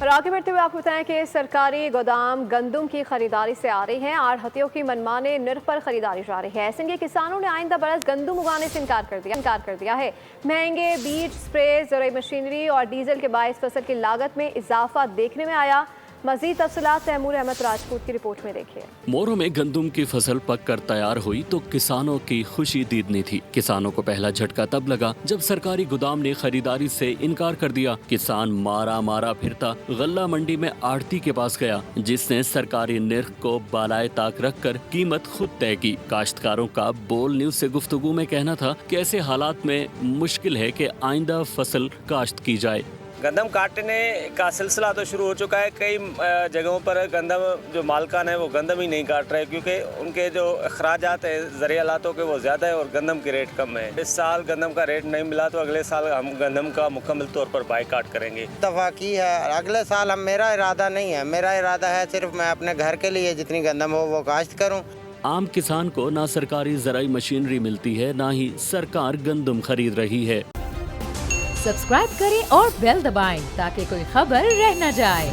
और आगे बढ़ते हुए आपको बताएं कि सरकारी गोदाम गंदम की खरीदारी से आ रही हैं। आढ़तियों की मनमाने निर्ख पर खरीदारी जारी है। ऐसे में किसानों ने आइंदा बरस गंदम उगाने से इनकार कर दिया है। महंगे बीज, स्प्रे, ज़रूरी मशीनरी और डीजल के बायस फसल की लागत में इजाफा देखने में आया। मजीद तफसीलात तैमूर अहमद राजपूत की रिपोर्ट में देखिए। मोरों में गंदम की फसल पक कर तैयार हुई तो किसानों की खुशी दीदनी थी। किसानों को पहला झटका तब लगा जब सरकारी गोदाम ने खरीदारी से इनकार कर दिया। किसान मारा मारा फिरता गल्ला मंडी में आढ़ती के पास गया, जिसने सरकारी निर्ख को बालाए ताक रख कर कीमत खुद तय की। काश्तकारों का बोल न्यूज से गुफ्तगू में कहना था कि ऐसे हालात में मुश्किल है कि आइंदा फसल काश्त की जाए। गंदम काटने का सिलसिला तो शुरू हो चुका है। कई जगहों पर गंदम जो मालकान है वो गंदम ही नहीं काट रहे, क्योंकि उनके जो अखराजात है ज़रियालातों के वो ज़्यादा है और गंदम के रेट कम है। इस साल गंदम का रेट नहीं मिला तो अगले साल हम गंदम का मुकम्मल तौर पर बाइकाट करेंगे। दफ़ा की है अगले साल मेरा इरादा नहीं है। मेरा इरादा है सिर्फ मैं अपने घर के लिए जितनी गंदम हो वो काश्त करूँ। आम किसान को ना सरकारी ज़राई मशीनरी मिलती है, ना ही सरकार गंदम खरीद रही है। सब्सक्राइब करें और बेल दबाएं ताकि कोई खबर रह न जाए।